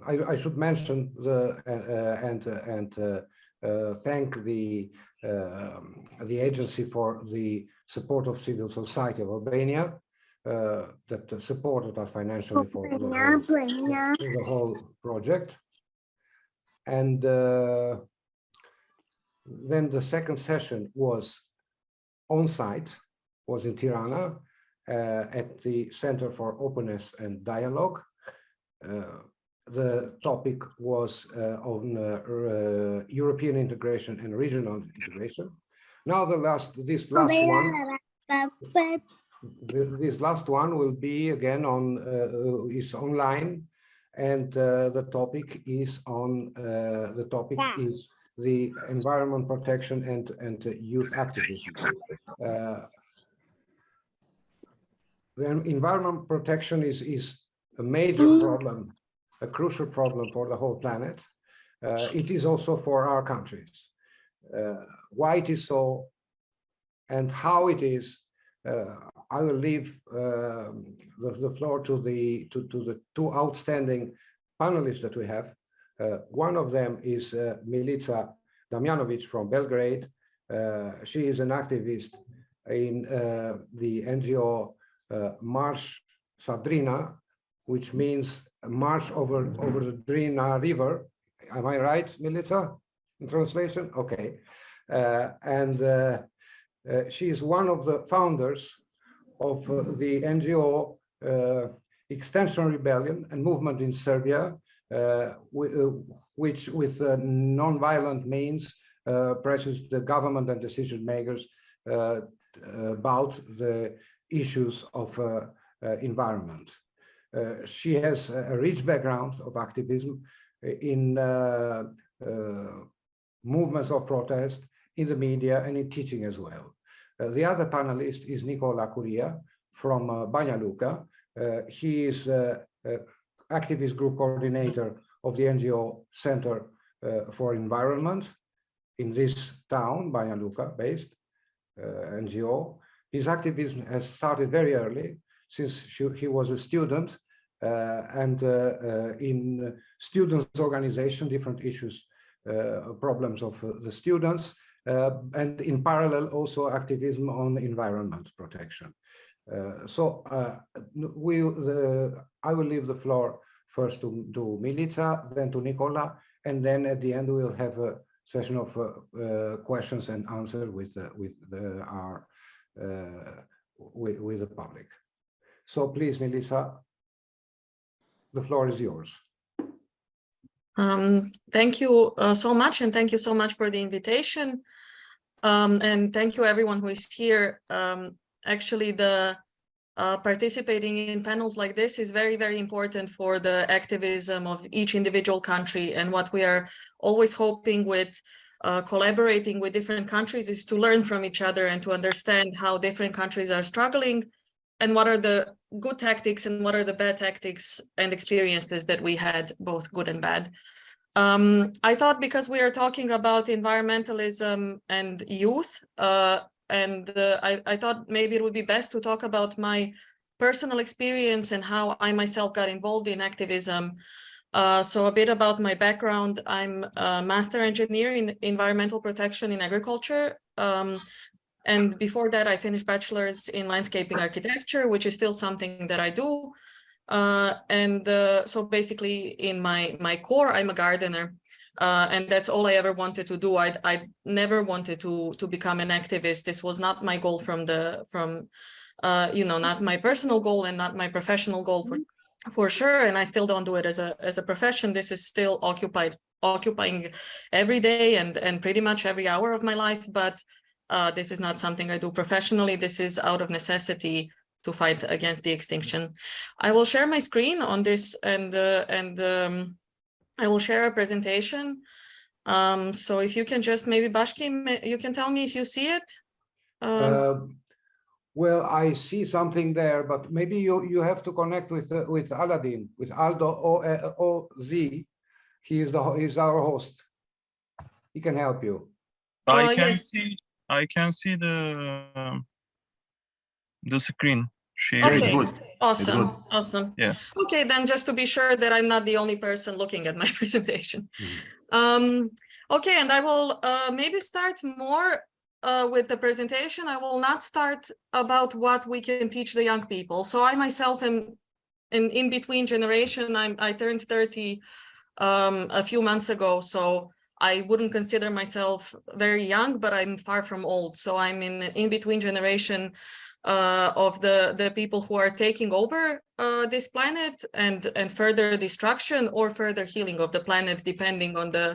I should mention thank the agency for the support of civil society of Albania that supported us financially for the whole project. And then the second session was on site, was in Tirana at the Center for Openness and Dialogue. The topic was on European integration and regional integration. Now this last one will be again on is online, and the topic is on is the environment protection and youth activism. The environment protection is a major problem, a crucial problem for the whole planet. It is also for our countries. Why it is so and how it is, I will leave the floor to the two outstanding panelists that we have. One of them is Milica Damjanovic from Belgrade. She is an activist in the NGO March Sadrina, which means march over the Drina River. Am I right, Milica, in translation? Okay. She is one of the founders of the NGO Extension Rebellion and Movement in Serbia, which with non-violent means presses the government and decision makers about the issues of environment. She has a rich background of activism in movements of protest, in the media, and in teaching as well. The other panelist is Nicola Curia from Banja Luka. He is activist group coordinator of the NGO Center for Environment in this town, Banja Luka based NGO. His activism has started very early, since he was a student, and in students' organization, different issues, problems of the students, and in parallel also activism on environment protection. I will leave the floor first to Milica, then to Nicola, and then at the end we will have a session of questions and answers with the public. So please, Milica, the floor is yours. Thank you so much, and thank you so much for the invitation. And thank you everyone who is here. Actually, the participating in panels like this is very, very important for the activism of each individual country. And what we are always hoping with collaborating with different countries is to learn from each other and to understand how different countries are struggling and what are the good tactics and what are the bad tactics and experiences that we had, both good and bad. I thought because we are talking about environmentalism and youth, I thought maybe it would be best to talk about my personal experience and how I myself got involved in activism. So a bit about my background. I'm a master engineer in environmental protection in agriculture. And before that, I finished bachelor's in landscaping architecture, which is still something that I do. So basically in my core, I'm a gardener. And that's all I ever wanted to do. I never wanted to become an activist. This was not my goal not my personal goal and not my professional goal for sure. And I still don't do it as a profession. This is still occupying every day and pretty much every hour of my life. But this is not something I do professionally. This is out of necessity to fight against the extinction. I will share my screen on this and I will share a presentation. So if you can just maybe, Bashki, you can tell me if you see it. Well, I see something there, but maybe you have to connect with Aladdin, with Aldo OZ. He's our host. He can help you. I can see the screen sharing. Okay, Good. awesome, Good. awesome. Yeah. Okay, then just to be sure that I'm not the only person looking at my presentation. Okay, and I will maybe start more with the presentation. I will not start about what we can teach the young people. So I myself am in between generation. I turned 30 a few months ago, so I wouldn't consider myself very young, but I'm far from old. So I'm in between generation of the people who are taking over this planet and further destruction or further healing of the planet, depending on the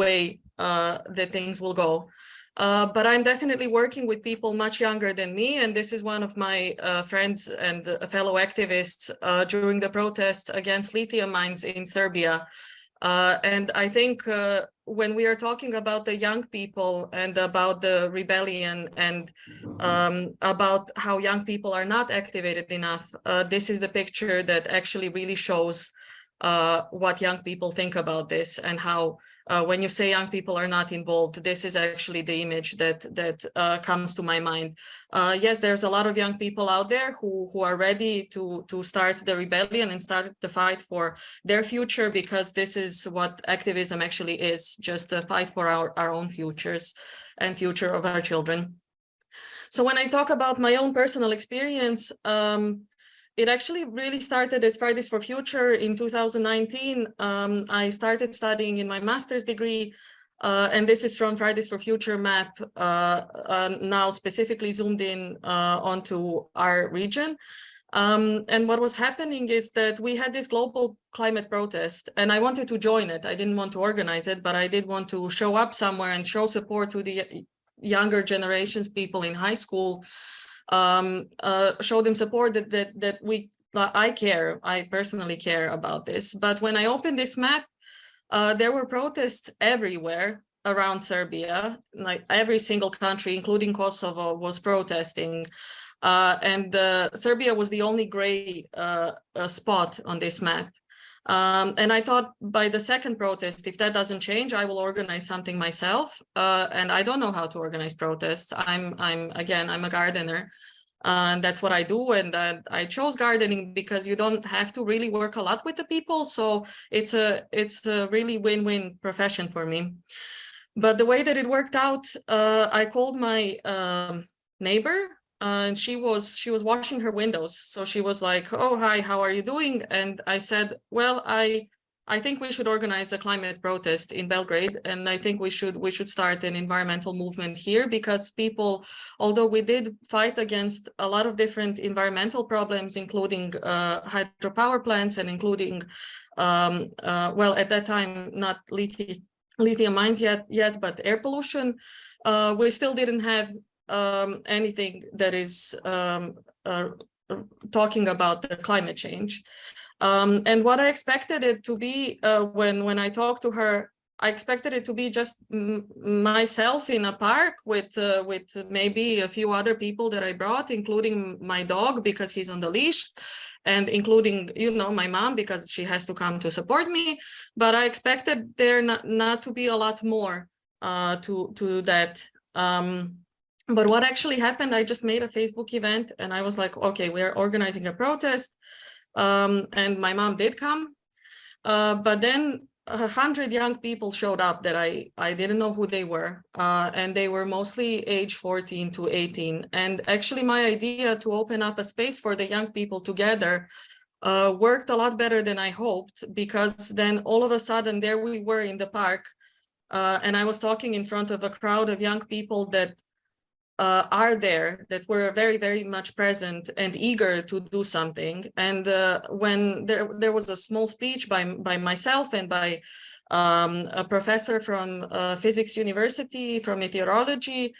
way that things will go. But I'm definitely working with people much younger than me, and this is one of my friends and fellow activists during the protests against lithium mines in Serbia. And I think when we are talking about the young people and about the rebellion and about how young people are not activated enough, this is the picture that actually really shows what young people think about this, and how when you say young people are not involved, this is actually the image that comes to my mind. Yes, there's a lot of young people out there who are ready to start the rebellion and start the fight for their future, because this is what activism actually is, just a fight for our own futures and future of our children. So when I talk about my own personal experience, it actually really started as Fridays for Future in 2019. I started studying in my master's degree, and this is from Fridays for Future map, now specifically zoomed in onto our region. And what was happening is that we had this global climate protest, and I wanted to join it. I didn't want to organize it, but I did want to show up somewhere and show support to the younger generations, people in high school, show them support that I personally care about this. But when I opened this map, there were protests everywhere around Serbia. Like every single country, including Kosovo, was protesting. And Serbia was the only gray spot on this map. And I thought by the second protest, if that doesn't change, I will organize something myself. And I don't know how to organize protests. I'm a gardener. And that's what I do. And I chose gardening because you don't have to really work a lot with the people. So it's a really win-win profession for me. But the way that it worked out, I called my neighbor, and she was washing her windows. So she was like, "Oh, hi, how are you doing?" And I said, "Well, I think we should organize a climate protest in Belgrade, and I think we should start an environmental movement here, because people, although we did fight against a lot of different environmental problems, including hydropower plants and including, well, at that time, not lithium mines yet, but air pollution, we still didn't have anything that is talking about the climate change. And what I expected it to be when I talked to her, I expected it to be just myself in a park with maybe a few other people that I brought, including my dog because he's on the leash, and including, you know, my mom because she has to come to support me. But I expected there not to be a lot more to that. But what actually happened, I just made a Facebook event and I was like, okay, we're organizing a protest. And my mom did come. But then 100 young people showed up that I didn't know who they were. And they were mostly age 14 to 18. And actually my idea to open up a space for the young people together worked a lot better than I hoped, because then all of a sudden there we were in the park. And I was talking in front of a crowd of young people that are there, that were very, very much present and eager to do something. And when there was a small speech by myself and by a professor from physics university, from meteorology,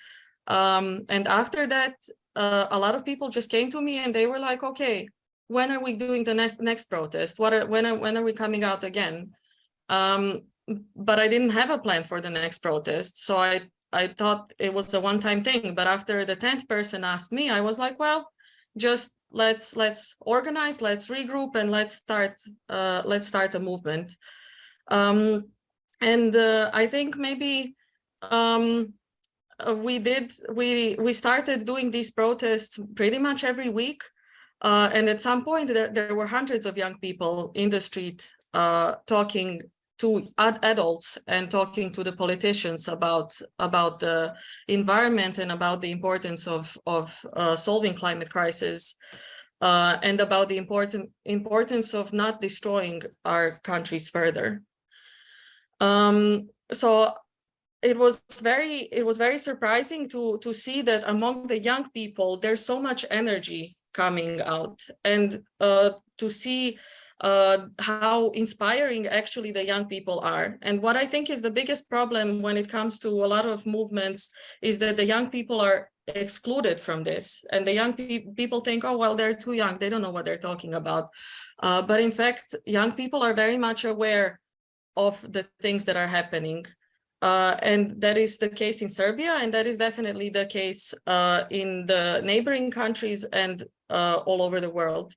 and after that, a lot of people just came to me and they were like, okay, when are we doing the next protest? When are we coming out again? But I didn't have a plan for the next protest, so I thought it was a one-time thing. But after the 10th person asked me, I was like, well, just let's organize, let's regroup, and let's start a movement. And I think maybe we started doing these protests pretty much every week. And at some point, there were hundreds of young people in the street talking to adults and talking to the politicians about the environment and about the importance of solving climate crisis, and about the importance of not destroying our countries further. So it was very surprising to see that among the young people there's so much energy coming out, and to see how inspiring actually the young people are. And what I think is the biggest problem when it comes to a lot of movements is that the young people are excluded from this, and the young people think, oh well, they're too young, they don't know what they're talking about, but in fact young people are very much aware of the things that are happening. And that is the case in Serbia, and that is definitely the case in the neighboring countries and all over the world.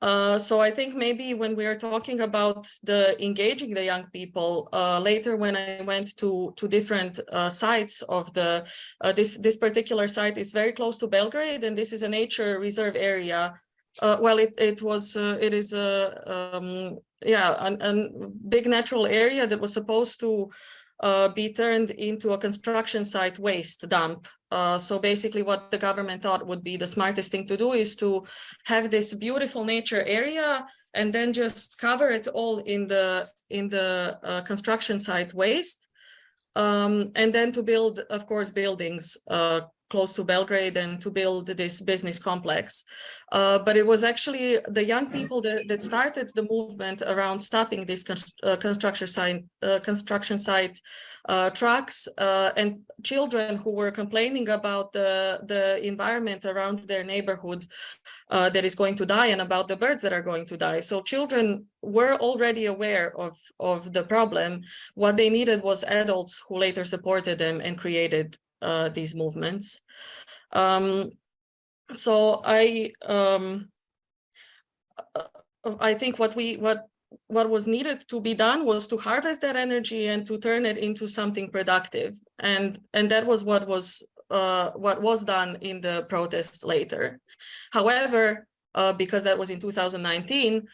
So I think maybe when we are talking about engaging the young people, later when I went to different sites of this particular site is very close to Belgrade, and this is a nature reserve area. Well, it is a big natural area that was supposed to be turned into a construction site waste dump. So basically what the government thought would be the smartest thing to do is to have this beautiful nature area and then just cover it all in the construction site waste, and then to build, of course, buildings close to Belgrade and to build this business complex. But it was actually the young people that started the movement around stopping this construction site trucks, and children who were complaining about the environment around their neighborhood that is going to die, and about the birds that are going to die. So children were already aware of the problem. What they needed was adults who later supported them and created these movements. So I think what was needed to be done was to harvest that energy and to turn it into something productive, and that was what was done in the protests later. However, because that was in 2019,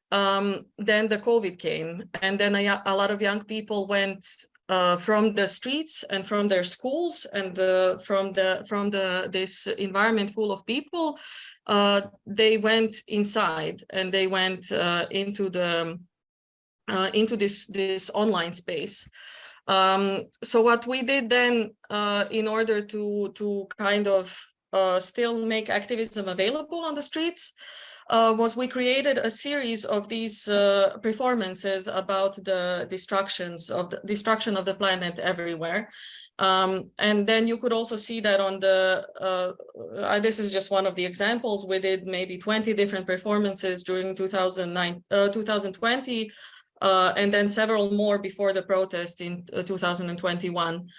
then the COVID came, and then a lot of young people went from the streets and from their schools and from this environment full of people. They went inside, and they went into this online space. So what we did then, in order to kind of still make activism available on the streets, was we created a series of these performances about the destruction of the planet everywhere. And then you could also see that on this is just one of the examples. We did maybe 20 different performances during 2020, and then several more before the protest in 2021.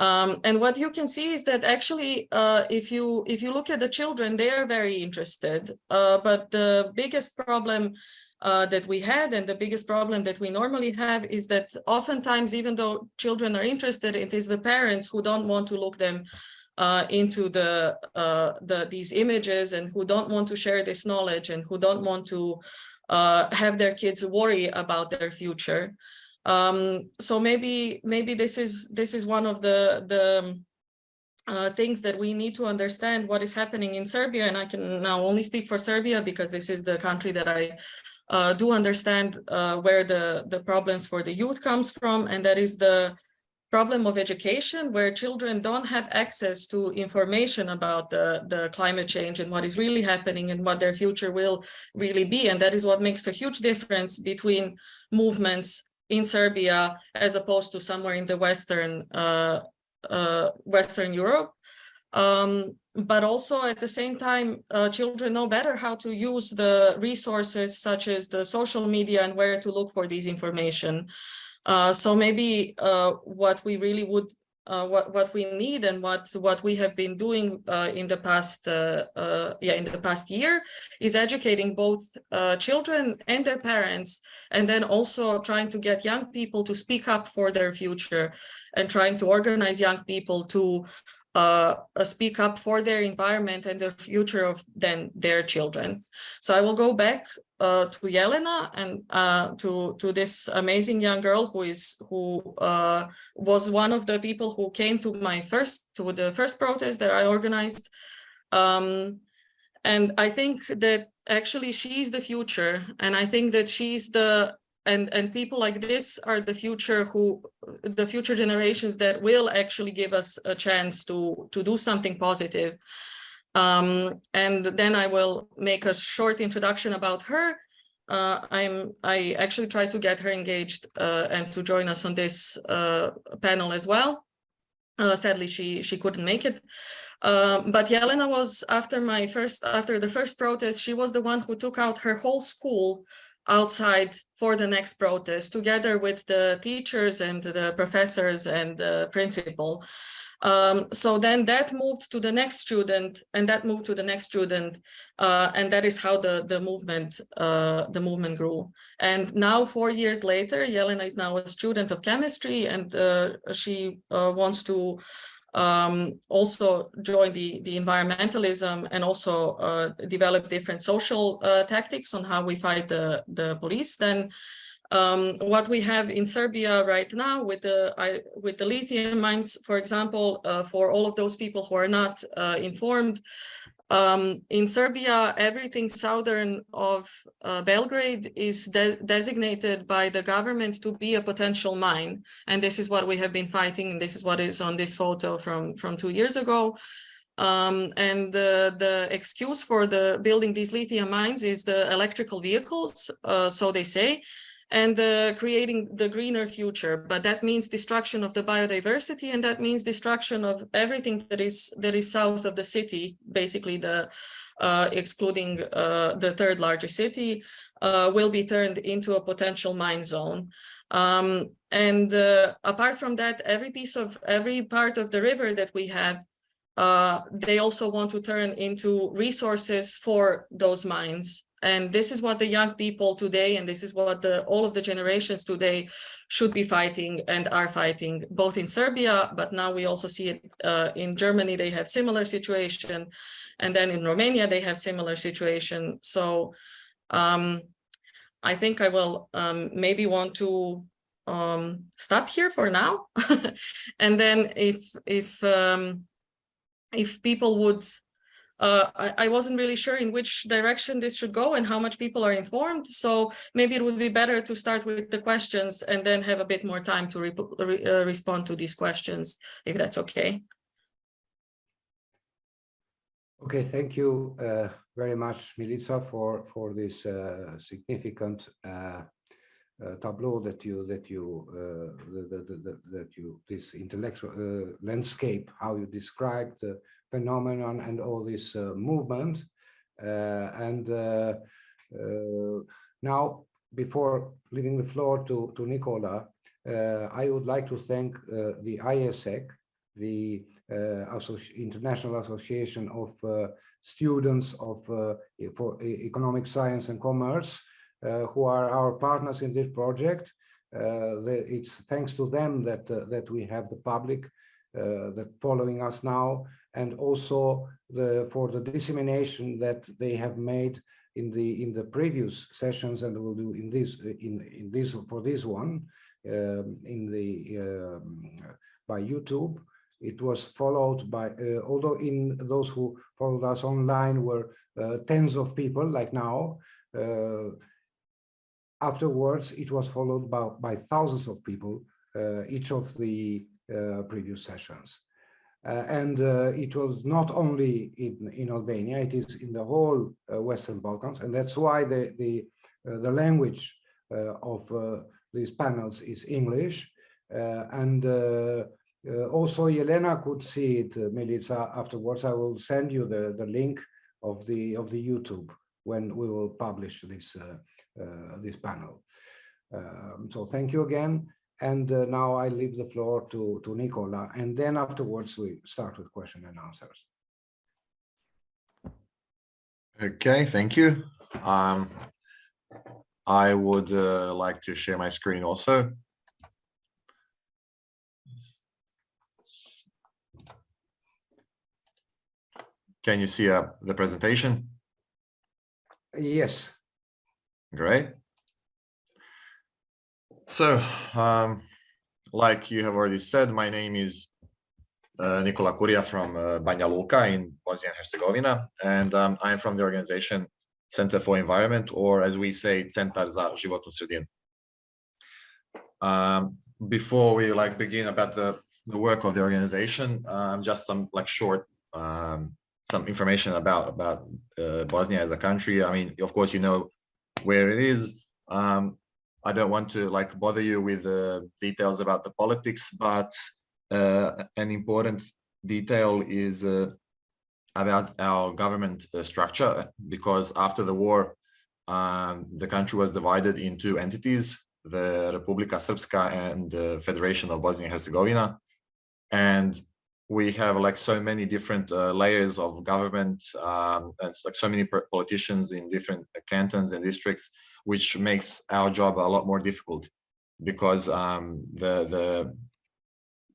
And what you can see is that actually, if you look at the children, they are very interested. But the biggest problem that we had, and the biggest problem that we normally have, is that oftentimes, even though children are interested, it is the parents who don't want to look them into these images, and who don't want to share this knowledge, and who don't want to have their kids worry about their future. So maybe this is one of the things that we need to understand what is happening in Serbia. And I can now only speak for Serbia because this is the country that I do understand where the problems for the youth comes from, and that is the problem of education, where children don't have access to information about the climate change and what is really happening and what their future will really be. And that is what makes a huge difference between movements in Serbia as opposed to somewhere in the Western Europe. But also at the same time, children know better how to use the resources such as the social media and where to look for these information. So maybe what we really would, what we need, and what we have been doing in the past year, is educating both children and their parents, and then also trying to get young people to speak up for their future, and trying to organize young people to speak up for their environment and the future of then their children. So I will go back to Jelena and to this amazing young girl who was one of the people who came to the first protest that I organized. And I think that actually she's the future, and I think that she's and people like this are the future generations that will actually give us a chance to do something positive. And then I will make a short introduction about her. I actually tried to get her engaged and to join us on this panel as well. Sadly, she couldn't make it. But Jelena was after the first protest, she was the one who took out her whole school outside for the next protest, together with the teachers and the professors and the principal. So then that moved to the next student, and that moved to the next student, and that is how the movement grew. And now, 4 years later, Jelena is now a student of chemistry, and she wants to also join the environmentalism and also develop different social tactics on how we fight the police. Then what we have in Serbia right now with the lithium mines, for example, for all of those people who are not informed, in Serbia, everything southern of Belgrade is designated by the government to be a potential mine. And this is what we have been fighting. And this is what is on this photo from 2 years ago. And the excuse for building these lithium mines is the electrical vehicles, so they say, and creating the greener future. But that means destruction of the biodiversity, and that means destruction of everything that is south of the city, basically excluding the third largest city, will be turned into a potential mine zone. And apart from that, every part of the river that we have, they also want to turn into resources for those mines. And this is what the young people today, and this is what all of the generations today should be fighting and are fighting, both in Serbia, but now we also see it in Germany. They have similar situation, and then in Romania they have similar situation. So I think I will maybe want to stop here for now, and then if people would. I wasn't really sure in which direction this should go and how much people are informed. So maybe it would be better to start with the questions and then have a bit more time to respond to these questions, if that's okay. Okay, thank you very much, Milica, for this significant tableau this intellectual landscape, how you described the phenomenon and all this movement. Now, before leaving the floor to Nicola, I would like to thank the ISEC, the International Association of Students for Economic Science and Commerce, who are our partners in this project. It's thanks to them that we have the public that following us now, and also for the dissemination that they have made in the previous sessions, and will do in this for this one by YouTube. It was followed by although in those who followed us online were tens of people like now. Afterwards, it was followed by thousands of people, each of the previous sessions. And it was not only in Albania, it is in the whole Western Balkans. And that's why the language of these panels is English. Also, Jelena could see it, Milica, afterwards. I will send you the link of the YouTube when we will publish this panel. So thank you again. And now I leave the floor to Nicola, and then afterwards we start with question and answers. Okay, thank you. I would like to share my screen also. Can you see the presentation? Yes. Great. So, like you have already said, my name is Nikola Kurija from Banja Luka in Bosnia and Herzegovina, and I'm from the organization Center for Environment, or as we say, Centar za životnu sredinu. Before we begin about the work of the organization, just some short some information about Bosnia as a country. I mean, of course, you know where it is. I don't want to bother you with the details about the politics, but an important detail is about our government structure, because after the war, the country was divided in two entities, the Republika Srpska and the Federation of Bosnia and Herzegovina. And we have so many different layers of government and so many politicians in different cantons and districts, which makes our job a lot more difficult, because the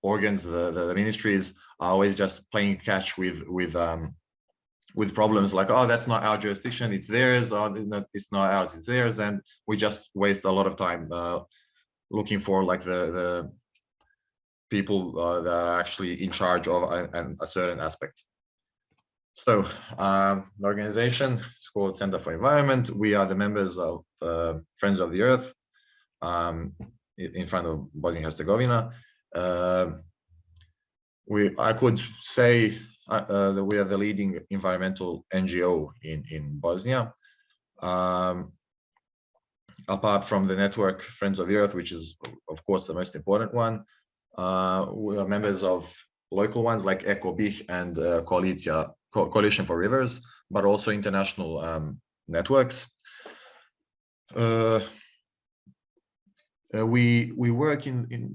organs, the ministries are always just playing catch with problems like, oh, that's not our jurisdiction, it's theirs, or it's not ours, it's theirs, and we just waste a lot of time looking for the people that are actually in charge of a certain aspect. So the organization is called Center for Environment. We are the members of Friends of the Earth in front of Bosnia and Herzegovina. I could say that we are the leading environmental NGO in Bosnia. Apart from the network Friends of the Earth, which is of course the most important one, we are members of local ones like EcoBih and Coalition for Rivers, but also international networks. We work in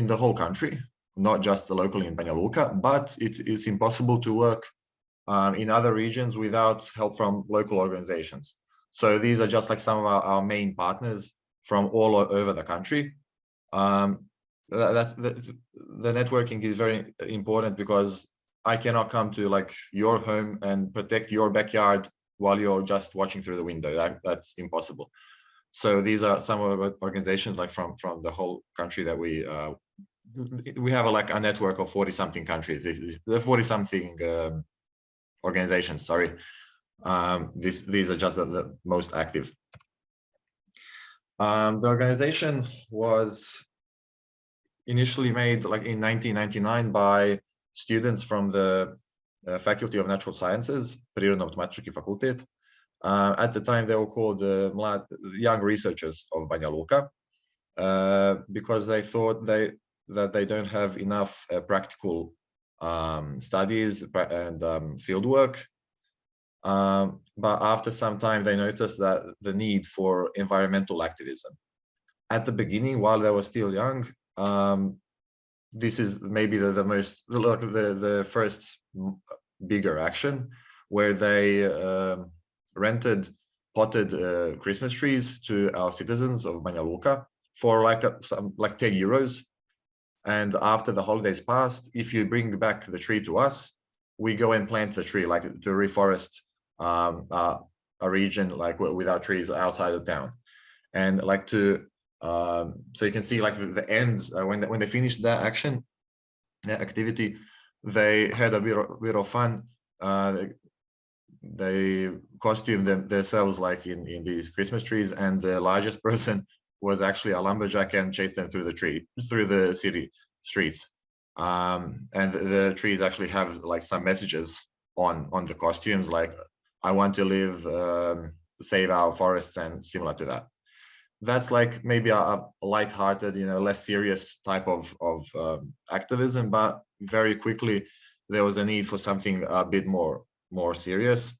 the whole country, not just locally in Banja Luka, but it's impossible to work in other regions without help from local organizations. So these are just some of our main partners from all over the country. The networking is very important, because I cannot come to your home and protect your backyard while you're just watching through the window. That's impossible. So these are some of the organizations from the whole country that we have a network of 40-something countries. The 40-something organizations. Sorry, these are just the most active. The organization was initially made in 1999 by students from the Faculty of Natural Sciences, Prirodno-matematički fakultet. At the time, they were called young researchers of Banja Luka, because they thought that they don't have enough practical studies and field work. But after some time, they noticed that the need for environmental activism. At the beginning, while they were still young, this is maybe the first bigger action, where they rented potted Christmas trees to our citizens of Banja Luka for like 10 euros. And after the holidays passed, if you bring back the tree to us, we go and plant the tree, to reforest a region without trees outside of town. And so you can see the ends, when they finished that action, that activity, they had a bit of fun. They costumed themselves in these Christmas trees, and the largest person was actually a lumberjack and chased them through the city streets. And the trees actually have some messages on the costumes, like "I want to live, save our forests," and similar to that. That's maybe a light-hearted, less serious type of activism, but very quickly there was a need for something a bit more serious.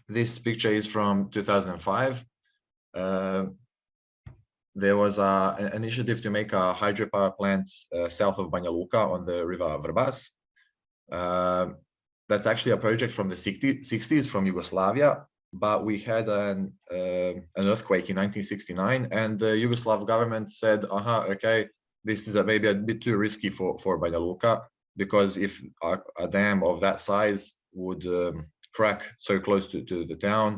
This picture is from 2005. There was an initiative to make a hydropower plant south of Banja Luka on the river Vrbas. That's actually a project from the 60s from Yugoslavia, but we had an earthquake in 1969, and the Yugoslav government said, okay, this is maybe a bit too risky for Banja Luka, because if a dam of that size would crack so close to the town,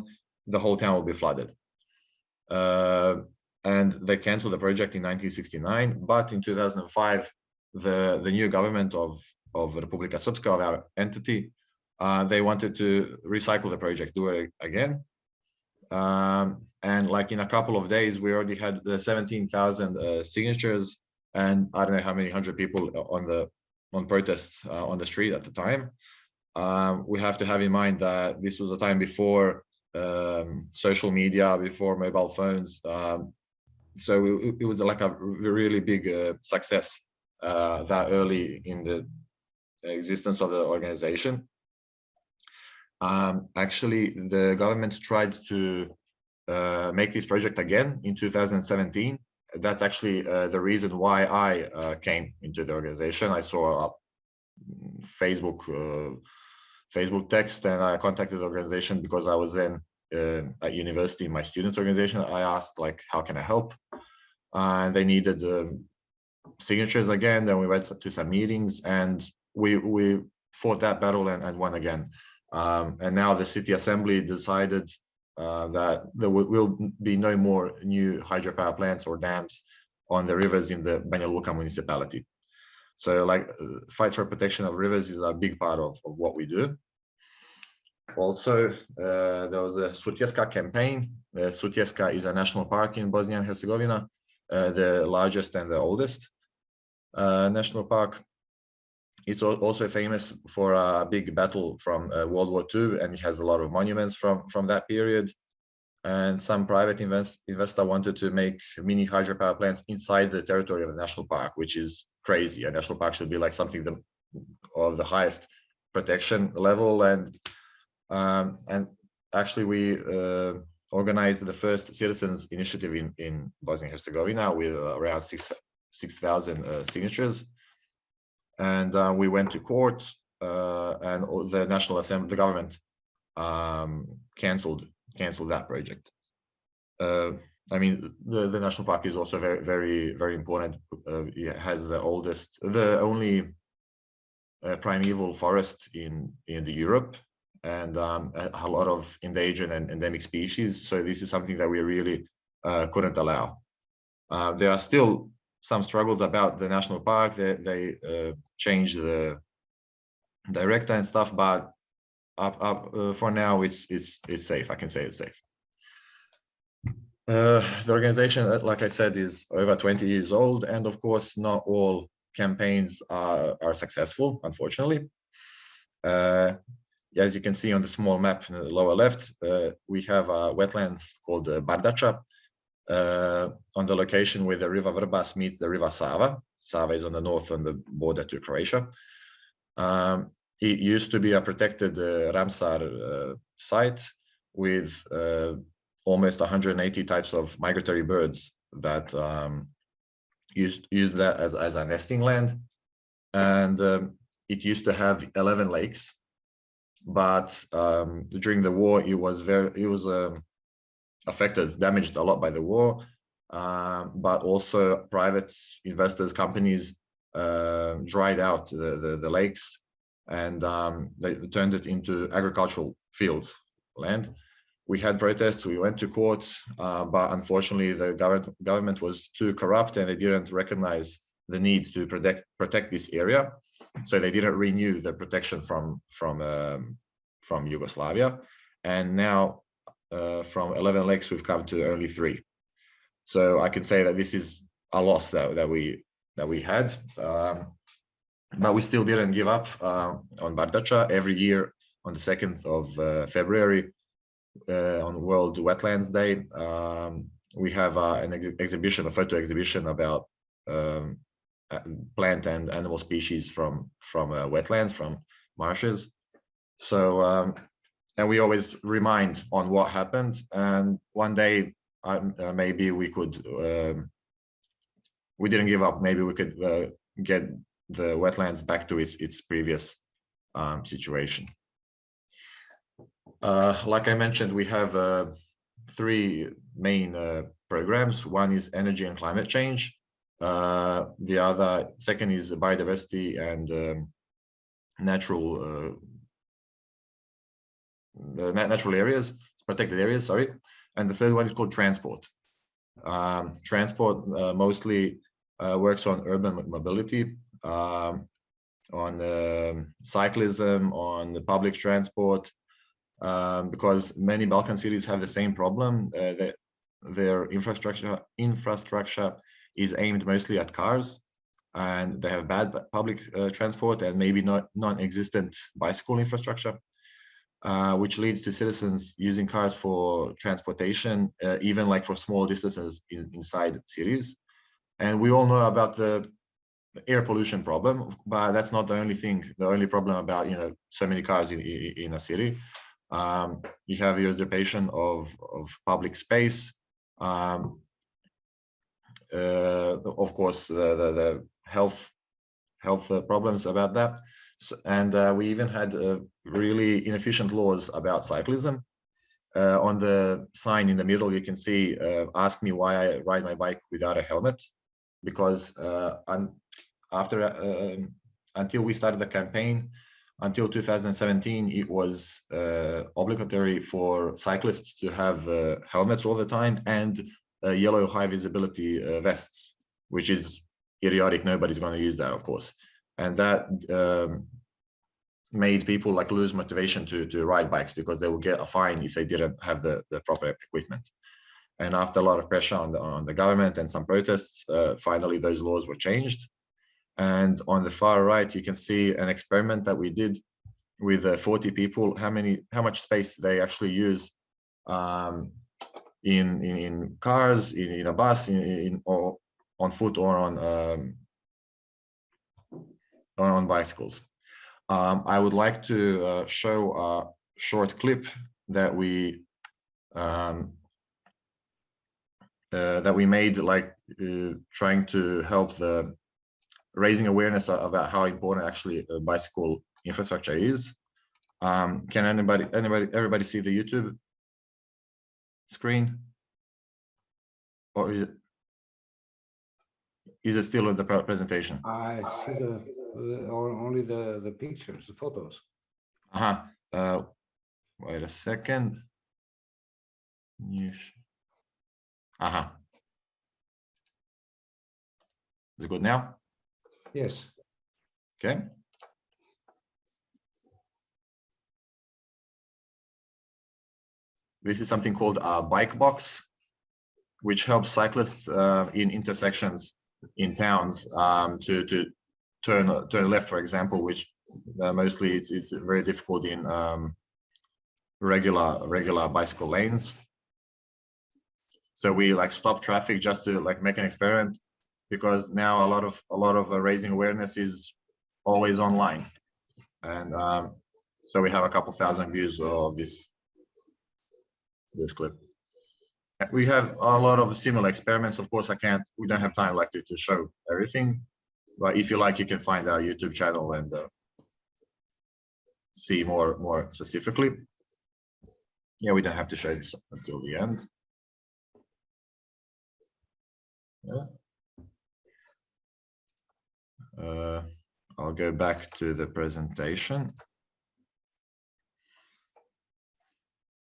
the whole town will be flooded. And they canceled the project in 1969, but in 2005, the new government of Republika Srpska, of our entity, they wanted to recycle the project, do it again. And like in a couple of days, we already had the 17,000 signatures, and I don't know how many hundred people on protests on the street at the time. We have to have in mind that this was a time before social media, before mobile phones. So it was like a really big success that early in the existence of the organization. Actually, the government tried to make this project again in 2017. That's actually the reason why I came into the organization. I saw a Facebook text, and I contacted the organization because I was then at university in my students organization. I asked, like, how can I help? And they needed signatures again. Then we went to some meetings, and we fought that battle and won again. And now the city assembly decided that there will be no more new hydropower plants or dams on the rivers in the Banja Luka municipality. So, like, fight for protection of rivers is a big part of what we do. Also, there was a Sutjeska campaign. Sutjeska is a national park in Bosnia and Herzegovina, the largest and the oldest national park. It's also famous for a big battle from World War II, and it has a lot of monuments from that period. And some private investor wanted to make mini hydropower plants inside the territory of the national park, which is crazy. A national park should be like something of the highest protection level. And actually, we organized the first citizens initiative in Bosnia and Herzegovina with around 6,000 signatures. And we went to court, and the National Assembly, the government, canceled that project. I mean, the national park is also very, very important. It has the only primeval forest in the Europe, and a lot of endangered and endemic species. So this is something that we really couldn't allow. There are still some struggles about the national park. They changed the director and stuff, but for now it's safe. I can say it's safe. The organization, like I said, is over 20 years old, and of course not all campaigns are successful, unfortunately. As you can see on the small map in the lower left, we have wetlands called Bardača, on the location where the river Vrbas meets the river Sava. Sava is on the north on the border to Croatia. It used to be a protected Ramsar site with almost 180 types of migratory birds that use that as a nesting land. And it used to have 11 lakes, but during the war it was affected, damaged a lot by the war, but also private investors, companies dried out the lakes, and they turned it into agricultural fields, land. We had protests, we went to court, but unfortunately the government was too corrupt, and they didn't recognize the need to protect this area. So they didn't renew the protection from Yugoslavia. And now from 11 lakes, we've come to only 3. So I can say that this is a loss that we had. But we still didn't give up on Bardača. Every year on the 2nd of February, on World Wetlands Day, we have an exhibition, a photo exhibition about plant and animal species from wetlands, from marshes. So and we always remind on what happened, and one day maybe we could, we didn't give up, maybe we could get the wetlands back to its previous situation. Like I mentioned, we have 3 main programs. One is energy and climate change. The second is biodiversity and natural natural areas, protected areas, sorry. And the third one is called transport. Transport mostly works on urban mobility, on cyclism, on the public transport, because many Balkan cities have the same problem. That their infrastructure is aimed mostly at cars, and they have bad public transport and maybe not non-existent bicycle infrastructure, which leads to citizens using cars for transportation, even like for small distances inside cities. And we all know about the air pollution problem, but that's not the only thing. The only problem about so many cars in a city. You have usurpation of public space. Of course, the health problems about that. And we even had really inefficient laws about cyclism. On the sign in the middle, you can see, ask me why I ride my bike without a helmet, because until we started the campaign, until 2017, it was obligatory for cyclists to have helmets all the time and yellow high visibility vests, which is idiotic. Nobody's going to use that, of course. And that made people like lose motivation to ride bikes, because they would get a fine if they didn't have the proper equipment. And after a lot of pressure on the government and some protests, finally those laws were changed. And on the far right, you can see an experiment that we did with 40 people, how much space they actually use in cars, in a bus, or on foot, or on bicycles. I would like to show a short clip that we made, like trying to help raising awareness about how important actually bicycle infrastructure is. Can everybody see the YouTube screen, or is it still in the presentation? I see only the pictures, the photos. Wait a second. Is it good now? Yes. Okay. This is something called a bike box, which helps cyclists in intersections in towns to turn left, for example, which mostly it's very difficult in regular bicycle lanes. So we like stop traffic just to like make an experiment, because now a lot of raising awareness is always online, and so we have a couple thousand views of this clip. We have a lot of similar experiments. Of course, we don't have time like to show everything, but if you like, you can find our YouTube channel and see more specifically. Yeah, we don't have to show this until the end. Yeah. I'll go back to the presentation.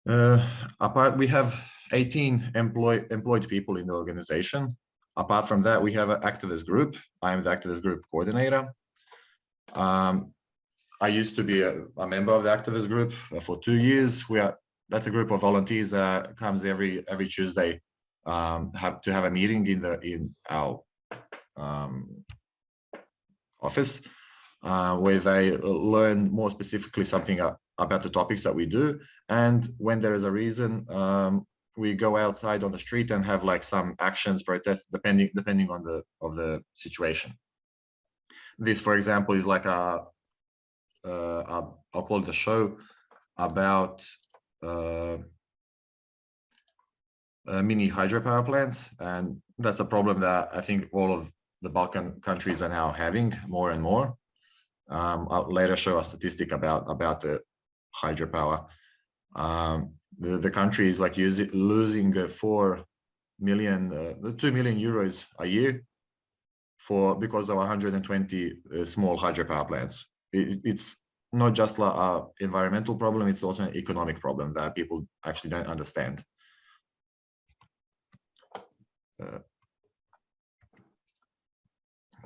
We have 18 employed people in the organization. Apart from that, we have an activist group. I'm the activist group coordinator. I used to be a member of the activist group for 2 years. That's a group of volunteers that comes every Tuesday to have a meeting in our office, where they learn more specifically something about the topics that we do. And when there is a reason, we go outside on the street and have like some actions, protests, depending on the situation. This, for example, is like I'll call it a show about mini hydropower plants, and that's a problem that I think all of the Balkan countries are now having more and more. I'll later show a statistic about the hydropower. The country is like losing 2 million euros a year because of 120 small hydropower plants, it's not just an environmental problem, it's also an economic problem that people actually don't understand.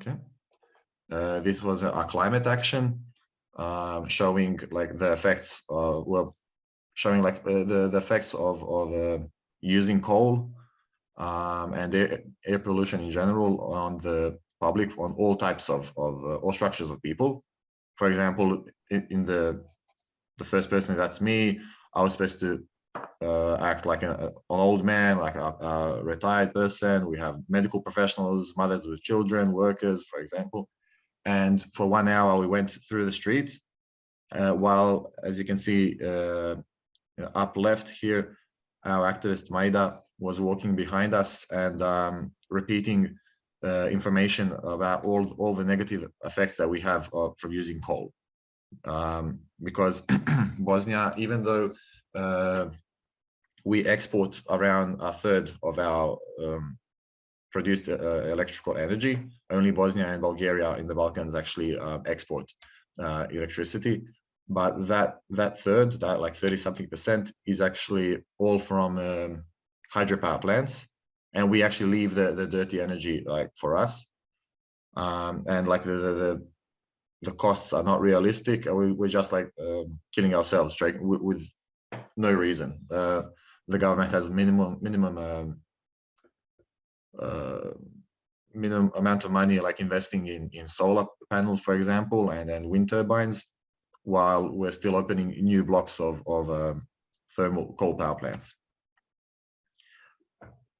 Okay. This was a climate action showing like the effects of, well, showing like the effects of using coal and air pollution in general on the public, on all types of all structures of people. For example, in the first person, that's me, I was supposed to act like an old man, like a retired person. We have medical professionals, mothers with children, workers, for example. And for 1 hour, we went through the street while, as you can see up left here, our activist Maida was walking behind us and repeating information about all the negative effects that we have from using coal. Because Bosnia, even though we export around 1/3 of our produced electrical energy, only Bosnia and Bulgaria in the Balkans actually export electricity. But that third, that like 30-something%, is actually all from hydropower plants, and we actually leave the dirty energy like for us, and like the costs are not realistic. We're just like killing ourselves straight with no reason. The government has minimum amount of money like investing in solar panels, for example, and then wind turbines, while we're still opening new blocks of thermal coal power plants.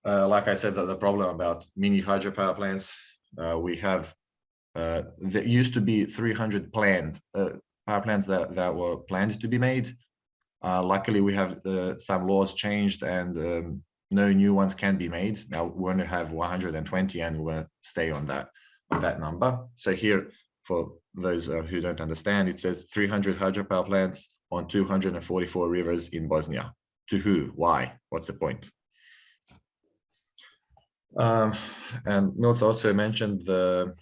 Like I said, the problem about mini hydropower plants, we have there used to be 300 planned power plants that were planned to be made. Luckily, we have some laws changed and no new ones can be made. Now we're going to have 120 and we're going to stay on that number. So here, for those who don't understand, it says 300 hydropower plants on 244 rivers in Bosnia. To who? Why? What's the point? And Milts also mentioned the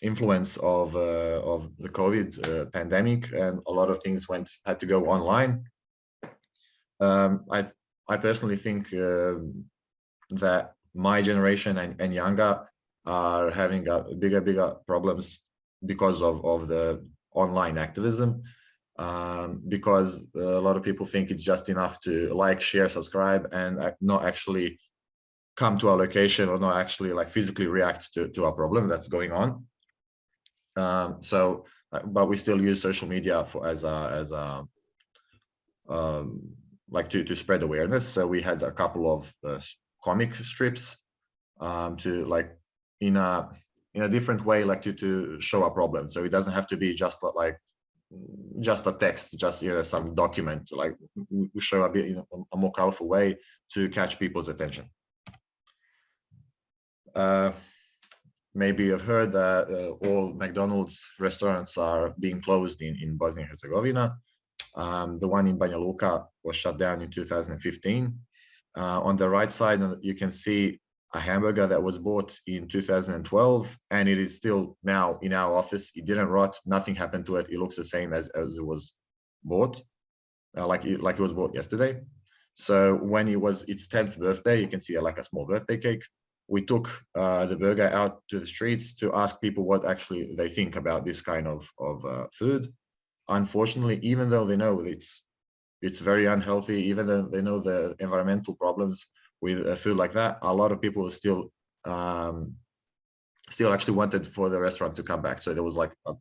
influence of the COVID pandemic, and a lot of things had to go online. I personally think that my generation and younger are having bigger problems because of the online activism, because a lot of people think it's just enough to like, share, subscribe, and not actually come to our location or not actually like physically react to our problem that's going on. But we still use social media as a like to spread awareness. So we had a couple of comic strips to like in a different way, like to show a problem. So it doesn't have to be just like just a text, just some document. Like we show a bit a more colorful way to catch people's attention. Maybe you've heard that all McDonald's restaurants are being closed in Bosnia and Herzegovina. The one in Banja Luka was shut down in 2015. On the right side, you can see a hamburger that was bought in 2012, and it is still now in our office. It didn't rot, nothing happened to it. It looks the same as it was bought, like it was bought yesterday. So when it was its 10th birthday, you can see like a small birthday cake. We took the burger out to the streets to ask people what actually they think about this kind of food. Unfortunately, even though they know it's very unhealthy, even though they know the environmental problems with food like that, a lot of people still actually wanted for the restaurant to come back. So there was like a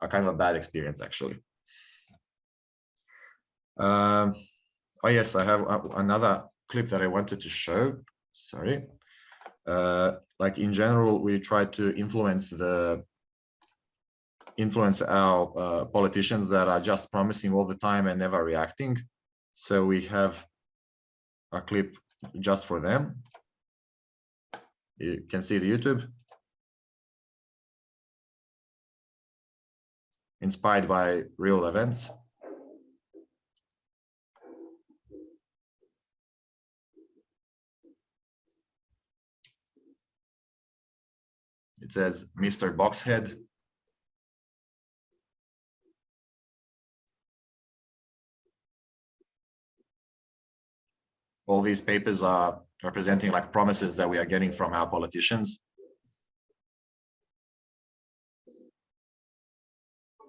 kind of a bad experience, actually. Oh yes, I have another clip that I wanted to show. Sorry. Like in general, we try to influence our politicians that are just promising all the time and never reacting. So we have a clip just for them. You can see the YouTube. Inspired by real events. It says, Mr. Boxhead. all these papers are representing like promises that we are getting from our politicians.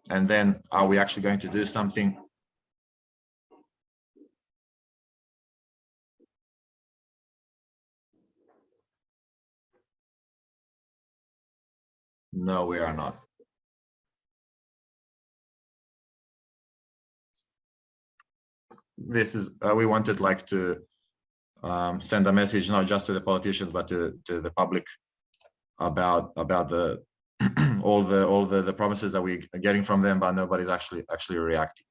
And then are we actually going to do something? No, we are not. This is, we wanted like to send a message, not just to the politicians, but to the public about the all the promises that we are getting from them, but nobody's actually reacting.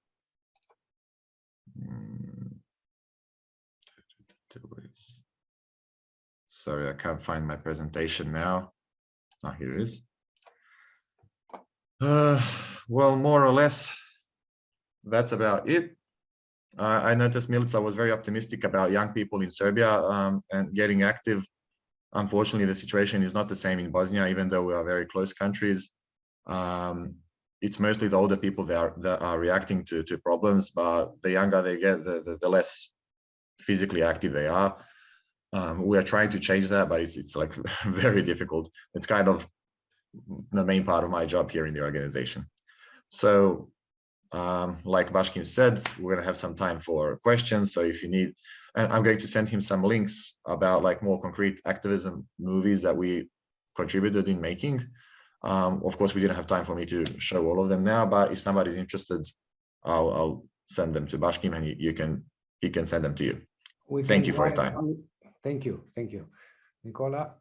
Sorry, I can't find my presentation now. Ah, here it is. Well, more or less, that's about it. I noticed Milica was very optimistic about young people in Serbia and getting active. Unfortunately, the situation is not the same in Bosnia, even though we are very close countries. It's mostly the older people that are reacting to problems, but the younger they get, the less physically active they are. We are trying to change that, but it's like very difficult. It's kind of the main part of my job here in the organization. So like Bashkim said, we're going to have some time for questions. So if you need, and I'm going to send him some links about like more concrete activism movies that we contributed in making. Of course, we didn't have time for me to show all of them now, but if somebody's interested, I'll send them to Bashkim and he can send them to you. Thank you for your time. Thank you, Nicola.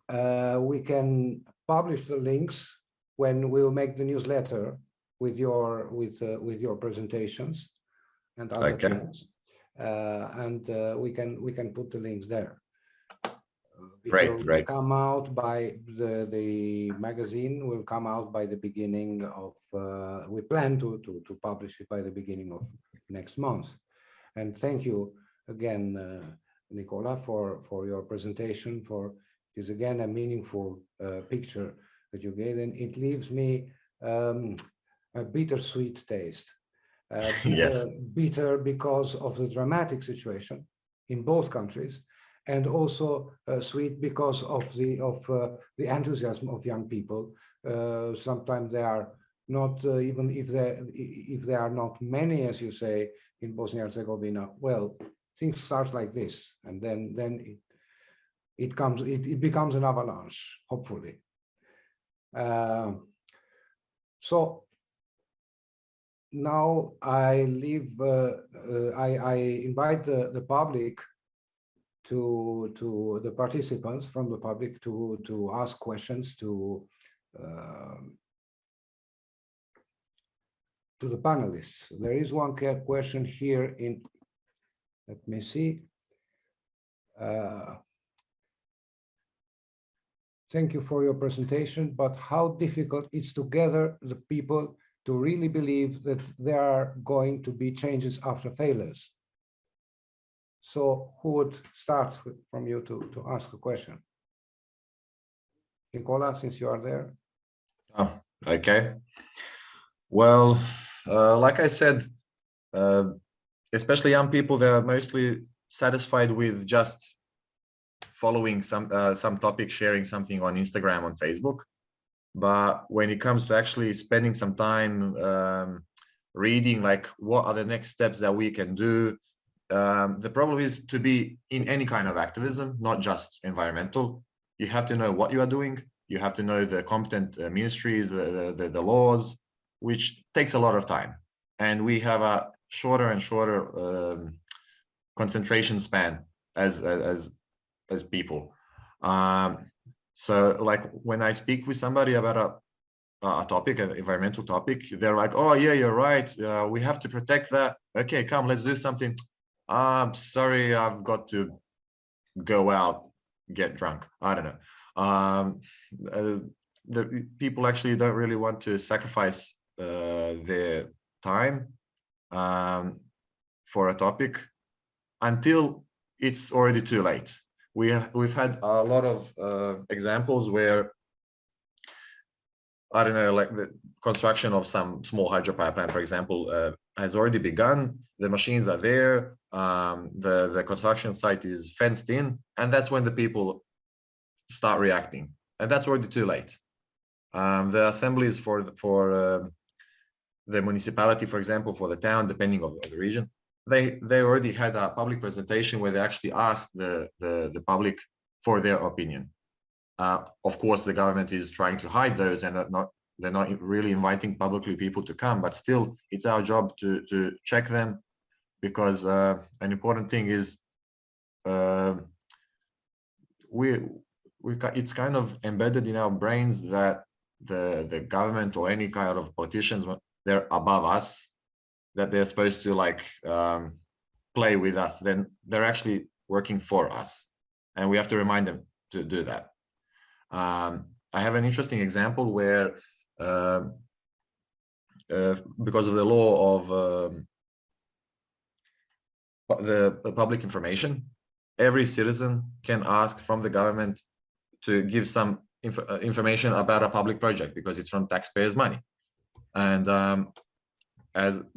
We can publish the links when we'll make the newsletter with your presentations and other things, and we can put the links there. It will come out by the magazine will come out by the beginning of we plan to publish it by the beginning of next month. And thank you again, Nicola, for your presentation. It is again a meaningful picture that you gave, and it leaves me a bittersweet taste. Yes. Bitter because of the dramatic situation in both countries, and also sweet because of the enthusiasm of young people. Sometimes they are not, even if there are not many, as you say, in Bosnia and Herzegovina. Well, things start like this, and then it becomes an avalanche, hopefully. So now I leave. I invite the public to the participants from the public to ask questions to the panelists. There is one question here in. Let me see. Thank you for your presentation, but how difficult it's to gather the people to really believe that there are going to be changes after failures. So who would start from you to ask a question? Nicola, since you are there. Oh, okay. Well, like I said, especially young people, they're mostly satisfied with just following some topic, sharing something on Instagram, on Facebook. But when it comes to actually spending some time reading, like what are the next steps that we can do, the problem is to be in any kind of activism, not just environmental. You have to know what you are doing. You have to know the competent ministries, the laws, which takes a lot of time. And we have a shorter and shorter concentration span as people. So like when I speak with somebody about a topic, an environmental topic, they're like, oh yeah, you're right. We have to protect that. Okay, come, let's do something. Sorry, I've got to go out, get drunk. I don't know. The people actually don't really want to sacrifice their time for a topic until it's already too late. We've had a lot of examples where, I don't know, like the construction of some small hydropower plant, for example, has already begun. The machines are there. The construction site is fenced in, and that's when the people start reacting, and that's already too late. The assemblies for the municipality, for example, for the town, depending on the region, they already had a public presentation where they actually asked the public for their opinion. Of course, the government is trying to hide those, and they're not really inviting publicly people to come, but still it's our job to check them, because an important thing is it's kind of embedded in our brains that the government or any kind of politicians, they're above us, that they're supposed to like play with us. Then they're actually working for us, and we have to remind them to do that. I have an interesting example where because of the law of the public information, every citizen can ask from the government to give some information about a public project, because it's from taxpayers' money. And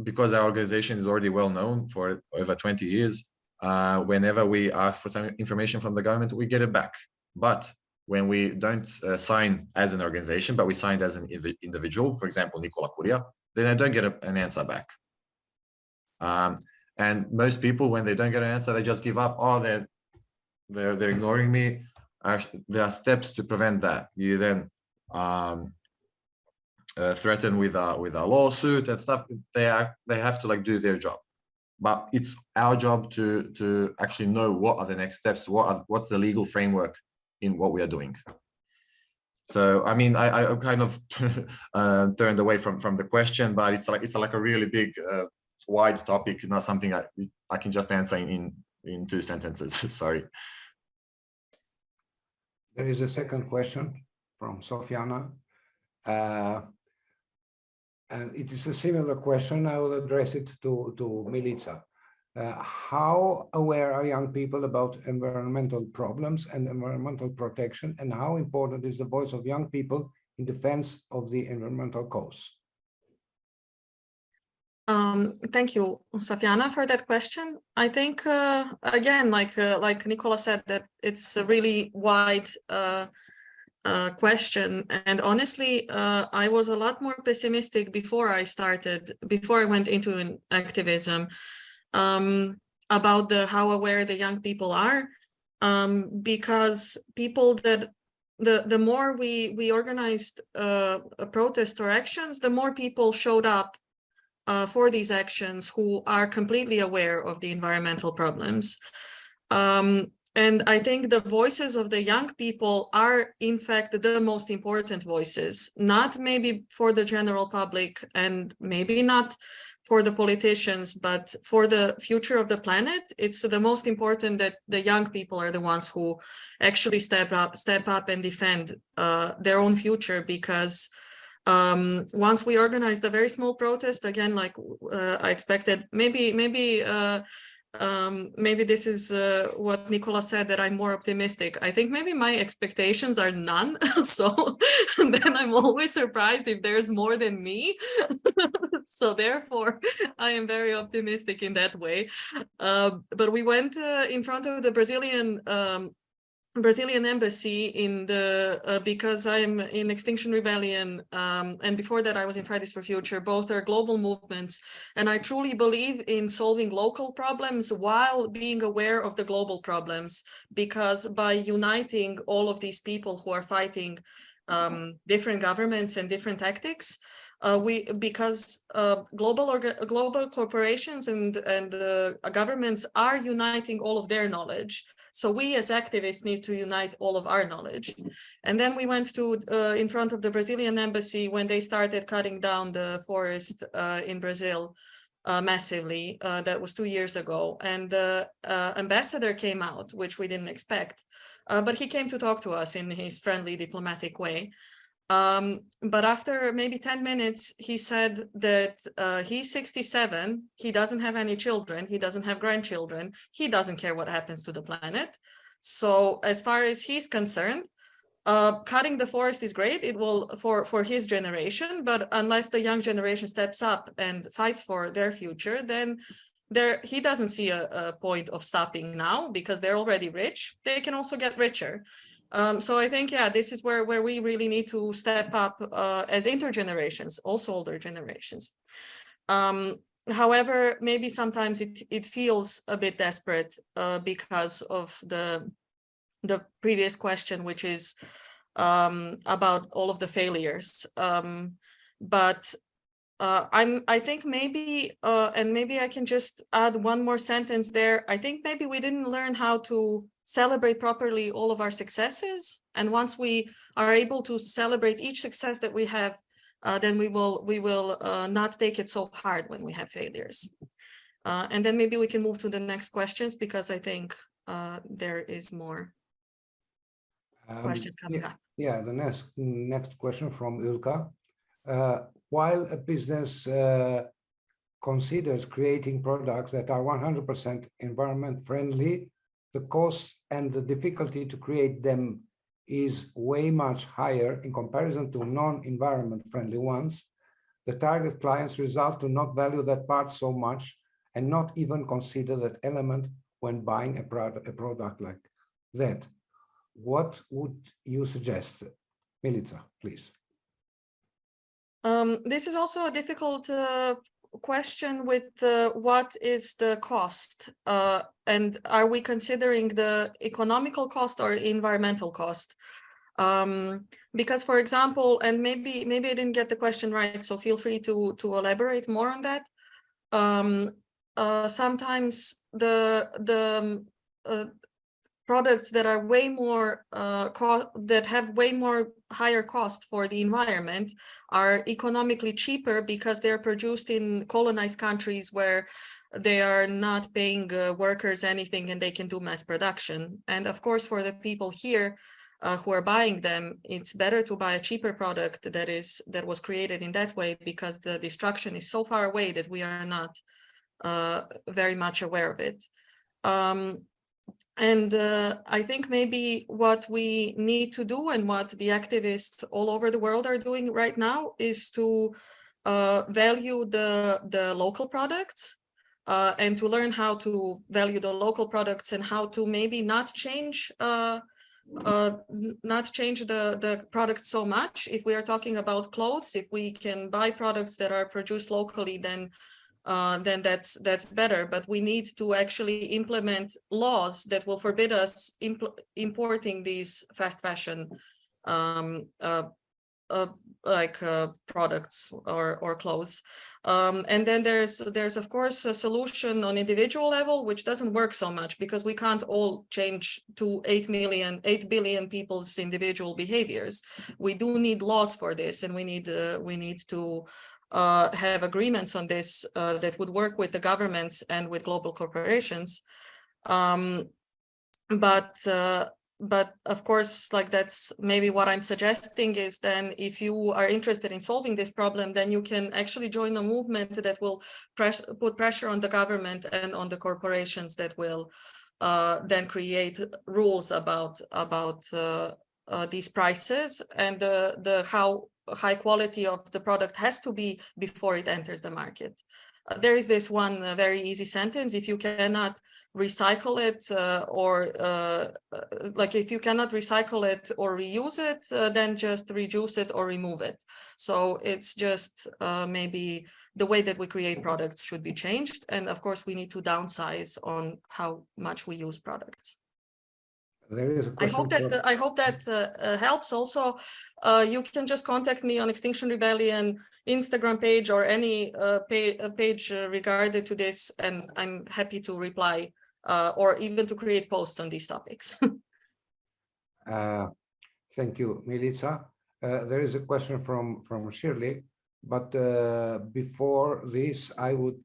because our organization is already well known for over 20 years, whenever we ask for some information from the government, we get it back. But when we don't sign as an organization, but we signed as an individual, for example, Nicola Curia, then I don't get an answer back. And most people, when they don't get an answer, they just give up. Oh, they're ignoring me. Actually, there are steps to prevent that. You then threaten with a lawsuit and stuff. They have to like do their job, but it's our job to actually know what are the next steps, what's the legal framework in what we are doing. So I mean, I kind of turned away from the question, but it's like a really big wide topic, not something I can just answer in 2 sentences. Sorry. There is a second question from Sofiana. And it is a similar question. I will address it to Milica. How aware are young people about environmental problems and environmental protection, and how important is the voice of young people in defense of the environmental cause? Thank you, Sofiana, for that question. I think, again, like Nicola said, that it's a really wide question. And honestly, I was a lot more pessimistic before I went into activism, about how aware the young people are, because people that the more we organized protests or actions, the more people showed up for these actions who are completely aware of the environmental problems. And I think the voices of the young people are, in fact, the most important voices, not maybe for the general public and maybe not for the politicians, but for the future of the planet. It's the most important that the young people are the ones who actually step up and defend their own future, because once we organized a very small protest, again, like I expected, maybe this is what Nicola said, that I'm more optimistic. I think maybe my expectations are none. So then I'm always surprised if there's more than me. So therefore, I am very optimistic in that way. But we went in front of the Brazilian embassy because I'm in Extinction Rebellion, and before that I was in Fridays for Future. Both are global movements, and I truly believe in solving local problems while being aware of the global problems, because by uniting all of these people who are fighting different governments and different tactics, because global corporations and governments are uniting all of their knowledge. So we as activists need to unite all of our knowledge. And then we went to in front of the Brazilian embassy when they started cutting down the forest in Brazil massively. That was 2 years ago. And the ambassador came out, which we didn't expect. But he came to talk to us in his friendly, diplomatic way. But after maybe 10 minutes, he said that he's 67, he doesn't have any children, he doesn't have grandchildren, he doesn't care what happens to the planet. So as far as he's concerned, cutting the forest is great. It will for his generation, but unless the young generation steps up and fights for their future, then he doesn't see a point of stopping now because they're already rich. They can also get richer. So I think, yeah, this is where we really need to step up as intergenerations, also older generations. However, maybe sometimes it feels a bit desperate because of the previous question, which is about all of the failures. But I think maybe, and maybe I can just add one more sentence there. I think maybe we didn't learn how to celebrate properly all of our successes. And once we are able to celebrate each success that we have, then we will not take it so hard when we have failures. And then maybe we can move to the next questions, because I think there is more questions coming up. Yeah, the next question from Ulka. While a business considers creating products that are 100% environment friendly, the cost and the difficulty to create them is way much higher in comparison to non-environment friendly ones. The target clients result to not value that part so much and not even consider that element when buying a product like that. What would you suggest? Milica, please. This is also a difficult question with what is the cost, and are we considering the economical cost or environmental cost? Because, for example, and maybe I didn't get the question right, so feel free to elaborate more on that. Sometimes the products that are way more that have way more higher cost for the environment are economically cheaper because they're produced in colonized countries where they are not paying workers anything and they can do mass production. And of course, for the people here who are buying them, it's better to buy a cheaper product that was created in that way, because the destruction is so far away that we are not very much aware of it. And I think maybe what we need to do, and what the activists all over the world are doing right now, is to value the local products and to learn how to value the local products and how to maybe not change the products so much. If we are talking about clothes, if we can buy products that are produced locally, then that's better. But we need to actually implement laws that will forbid us importing these fast fashion products or clothes. And then there's of course a solution on individual level, which doesn't work so much, because we can't all change to 8 billion people's individual behaviors. We do need laws for this, and we need to have agreements on this that would work with the governments and with global corporations. But of course, like, that's maybe what I'm suggesting is, then if you are interested in solving this problem, then you can actually join a movement that will put pressure on the government and on the corporations that will then create rules about these prices, and how high quality of the product has to be before it enters the market. There is this one very easy sentence: if you cannot recycle it if you cannot recycle it or reuse it, then just reduce it or remove it. So it's just maybe the way that we create products should be changed. And of course, we need to downsize on how much we use products. There is a question. I hope that helps. Also, you can just contact me on Extinction Rebellion Instagram page, or any page regarded to this, and I'm happy to reply or even to create posts on these topics. Thank you, Milica. There is a question from Shirley, but before this, I would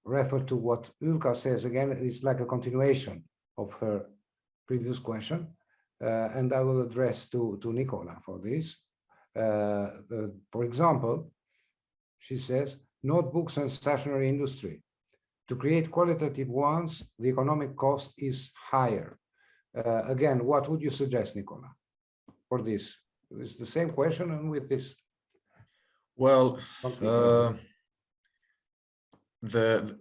refer to what Ulka says again. It's like a continuation of her previous question, and I will address to Nicola for this. For example, she says, notebooks and stationery industry. To create qualitative ones, the economic cost is higher. Again, what would you suggest, Nicola, for this? It's the same question and with this. Well, concrete the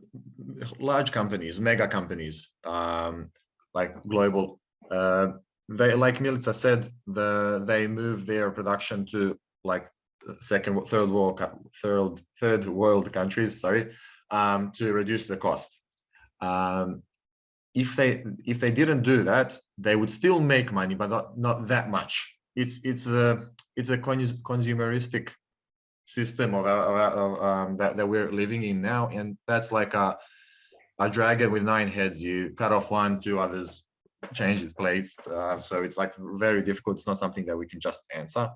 large companies, mega companies, like global, they, like Milica said, they move their production to like third world countries, sorry, to reduce the cost. If they didn't do that, they would still make money, but not that much. It's a consumeristic system of that we're living in now, and that's like a dragon with 9 heads. You cut off one, 2 others change its place. So it's like very difficult. It's not something that we can just answer.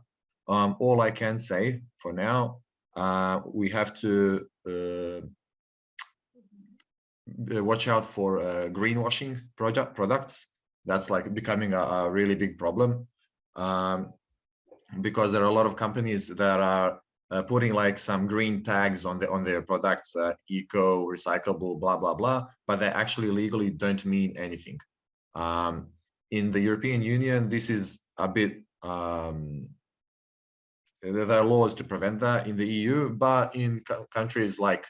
All I can say for now, we have to watch out for greenwashing products. That's like becoming a really big problem, because there are a lot of companies that are putting like some green tags on their products, eco, recyclable, blah blah blah, but they actually legally don't mean anything. In the European Union, this is a bit, there are laws to prevent that in the EU, but in countries like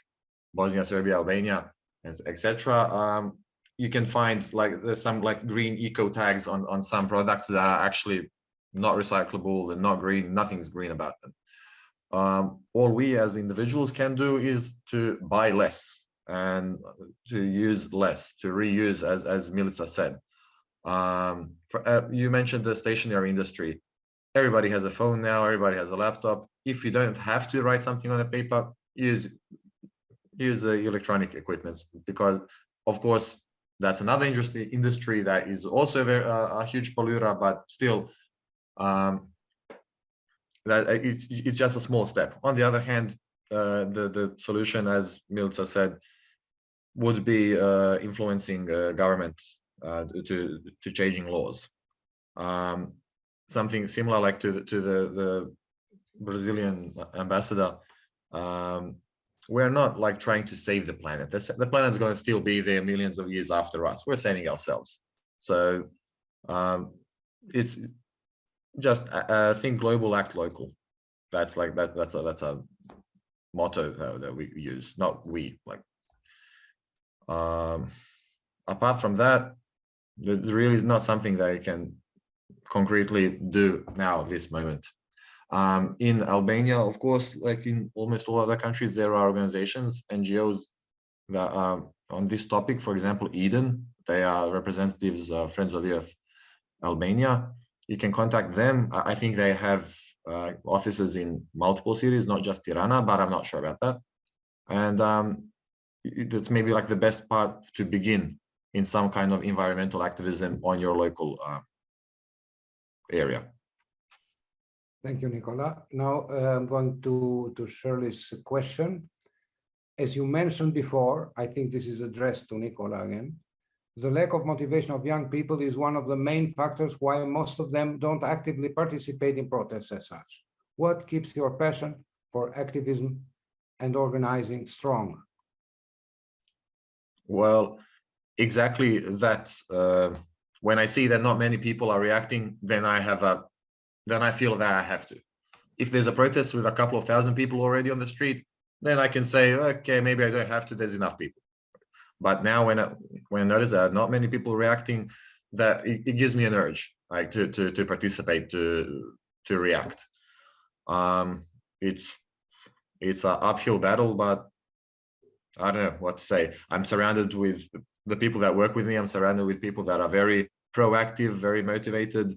Bosnia, Serbia, Albania, etc., you can find like there's some like green eco tags on some products that are actually not recyclable and not green. Nothing's green about them. All we as individuals can do is to buy less and to use less, to reuse, as Milica said. You mentioned the stationery industry. Everybody has a phone now, everybody has a laptop. If you don't have to write something on a paper, use electronic equipment, because of course that's another industry that is also a huge polluter, but still that it's just a small step. On the other hand, the solution, as Milica said, would be influencing government to changing laws. Something similar like to the Brazilian ambassador. We're not like trying to save the planet. The planet's going to still be there millions of years after us. We're saving ourselves. So it's just think global, act local. That's like that's a motto that we use. Not we, like. Apart from that, there's really not something that you can concretely do now at this moment. In Albania, of course, like in almost all other countries, there are organizations, NGOs that are on this topic. For example, Eden, they are representatives of Friends of the Earth Albania. You can contact them. I think they have offices in multiple cities, not just Tirana, but I'm not sure about that. And that's maybe like the best part to begin in some kind of environmental activism on your local area. Thank you, Nicola. Now I'm going to Shirley's question. As you mentioned before, I think this is addressed to Nicola again. The lack of motivation of young people is one of the main factors why most of them don't actively participate in protests as such. What keeps your passion for activism and organizing strong? Well, exactly that. When I see that not many people are reacting, then I feel that I have to. If there's a protest with a couple of thousand people already on the street, then I can say, okay, maybe I don't have to, there's enough people. But now when I notice that not many people reacting, that it gives me an urge, like to participate, to react. It's an uphill battle, but I don't know what to say. I'm surrounded with the people that work with me. I'm surrounded with people that are very proactive, very motivated,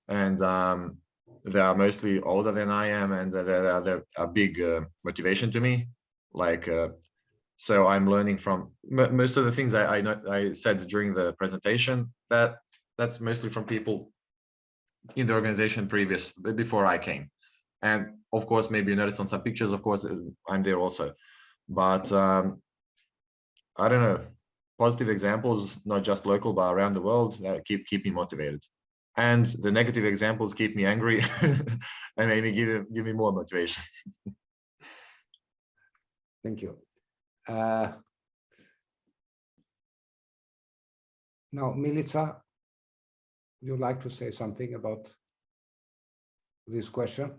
and they are mostly older than I am, and they're a big motivation to me. Like, so I'm learning from most of the things I said during the presentation. That's mostly from people in the organization before I came, and of course, maybe you noticed on some pictures. Of course, I'm there also, but I don't know. Positive examples, not just local, but around the world, keep me motivated. And the negative examples keep me angry and maybe give me more motivation. Thank you. Now, Milica, Would you like to say something about this question?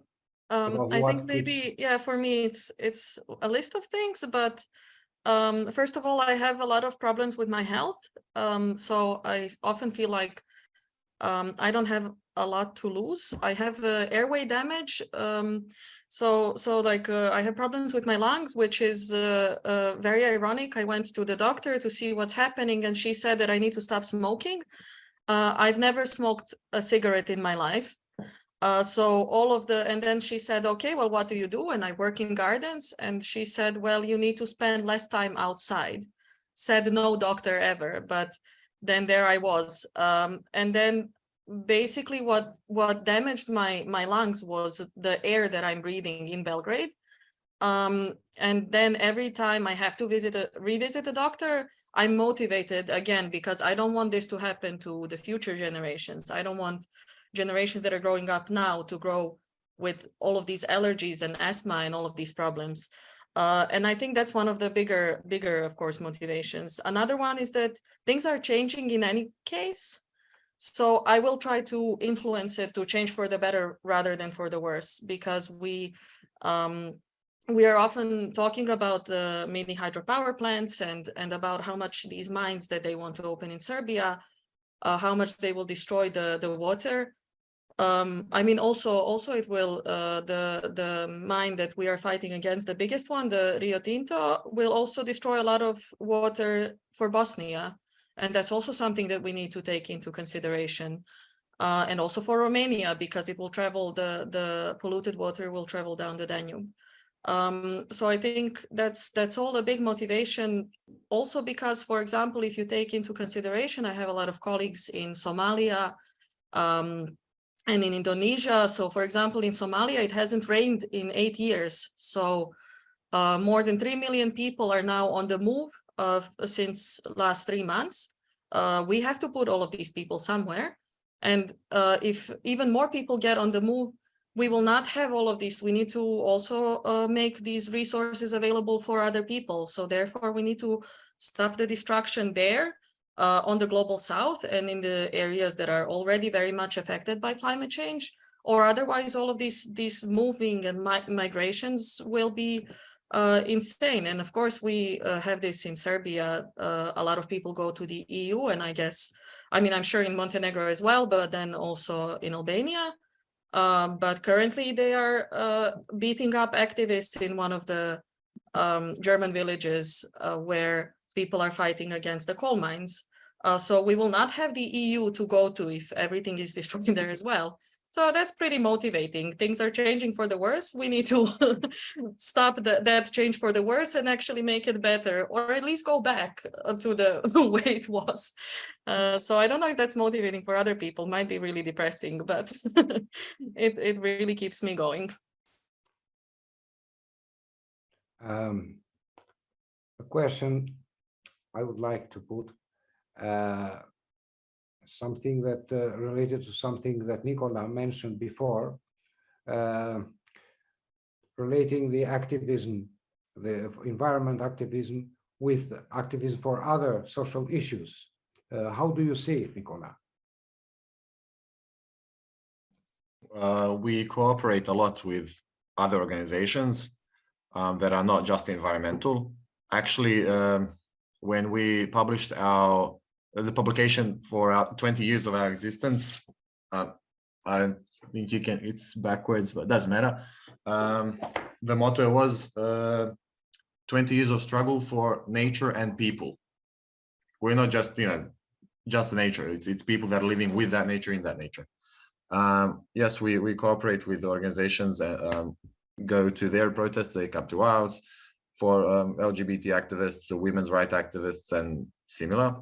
I think maybe, yeah, for me, it's a list of things, but first of all, I have a lot of problems with my health. So I often feel like I don't have a lot to lose. I have airway damage. So like I have problems with my lungs, which is very ironic. I went to the doctor to see what's happening, and she said that I need to stop smoking. I've never smoked a cigarette in my life. So all of the, and then she said, okay, well, what do you do? And I work in gardens. And she said, well, you need to spend less time outside. Said no doctor ever, but then there I was. And then basically what damaged my lungs was the air that I'm breathing in Belgrade. And then every time I have to revisit a doctor, I'm motivated again, because I don't want this to happen to the future generations. I don't want generations that are growing up now to grow with all of these allergies and asthma and all of these problems. And I think that's one of the bigger, of course, motivations. Another one is that things are changing in any case. So I will try to influence it to change for the better rather than for the worse, because we are often talking about the mini hydropower plants and about how much these mines that they want to open in Serbia, how much they will destroy the water. I mean, also it will, the mine that we are fighting against, the biggest one, the Rio Tinto, will also destroy a lot of water for Bosnia. And that's also something that we need to take into consideration. And also for Romania, because it will travel, the polluted water will travel down the Danube. So I think that's all a big motivation. Also because, for example, if you take into consideration, I have a lot of colleagues in Somalia, and in Indonesia. So for example, in Somalia, it hasn't rained in 8 years. So more than 3 million people are now on the move since last 3 months. We have to put all of these people somewhere. And if even more people get on the move, we will not have all of these. We need to also make these resources available for other people. So therefore, we need to stop the destruction there. On the global south and in the areas that are already very much affected by climate change, or otherwise all of these moving and migrations will be insane. And of course, we have this in Serbia. A lot of people go to the EU, and I guess, I mean, I'm sure in Montenegro as well, but then also in Albania. But currently they are beating up activists in one of the German villages where people are fighting against the coal mines. So we will not have the EU to go to if everything is destroyed there as well. So that's pretty motivating. Things are changing for the worse. We need to stop that change for the worse and actually make it better, or at least go back to the way it was. So I don't know if that's motivating for other people. Might be really depressing, but it really keeps me going. A question I would like to put, something that related to something that Nicola mentioned before, relating the activism, the environment activism with activism for other social issues. How do you see it, Nicola? We cooperate a lot with other organizations that are not just environmental. Actually, when we published the publication for 20 years of our existence, I don't think you can, it's backwards, but it doesn't matter. The motto was 20 years of struggle for nature and people. We're not just, just nature. It's people that are living with that nature, in that nature. Yes, we cooperate with the organizations, go to their protests, they come to ours, for LGBT activists, women's rights activists, and similar.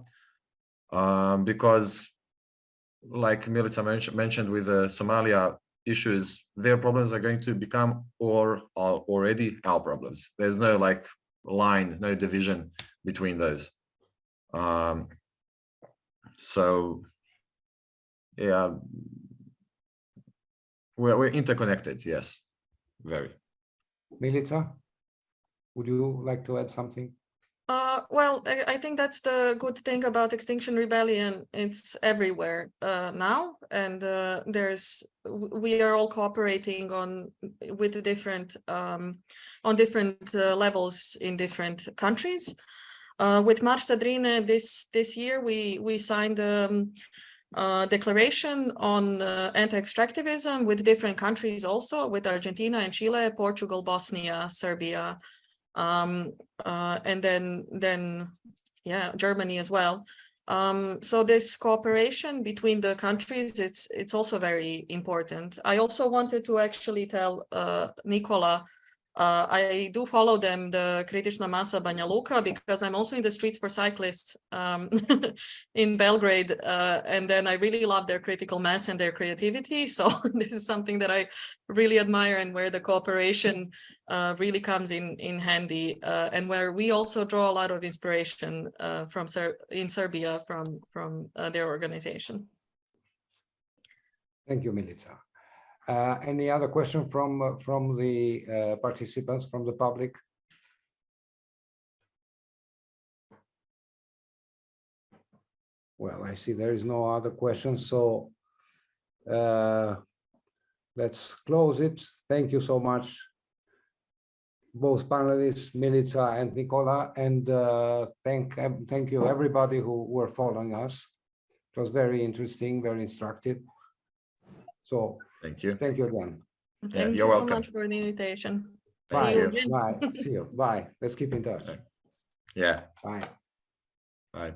Because, like Milica mentioned with the Somalia issues, their problems are going to become or are already our problems. There's no line, no division between those. So yeah, we're interconnected, yes, very. Milica, would you like to add something? Well, I think that's the good thing about Extinction Rebellion. It's everywhere now, and we are all cooperating with the different on different levels in different countries. With March Sadrine this year, we signed a declaration on anti-extractivism with different countries, also with Argentina and Chile, Portugal, Bosnia, Serbia. And then yeah, Germany as well. So this cooperation between the countries, it's also very important. I also wanted to actually tell Nicola, I do follow them, the Kritična masa Banja Luka, because I'm also in the Streets for Cyclists in Belgrade, and then I really love their critical mass and their creativity. So this is something that I really admire, and where the cooperation really comes in handy, and where we also draw a lot of inspiration in Serbia from their organization. Thank you, Milica. Any other question from the participants, from the public? Well, I see there is no other question, so let's close it. Thank you so much, both panelists, Milica and Nicola, and thank you everybody who were following us. It was very interesting, very instructive. So Thank you. thank you again. Thank you so much for the invitation. Bye. See you again. Bye. See you. Bye. Let's keep in touch. Yeah. Bye. Bye.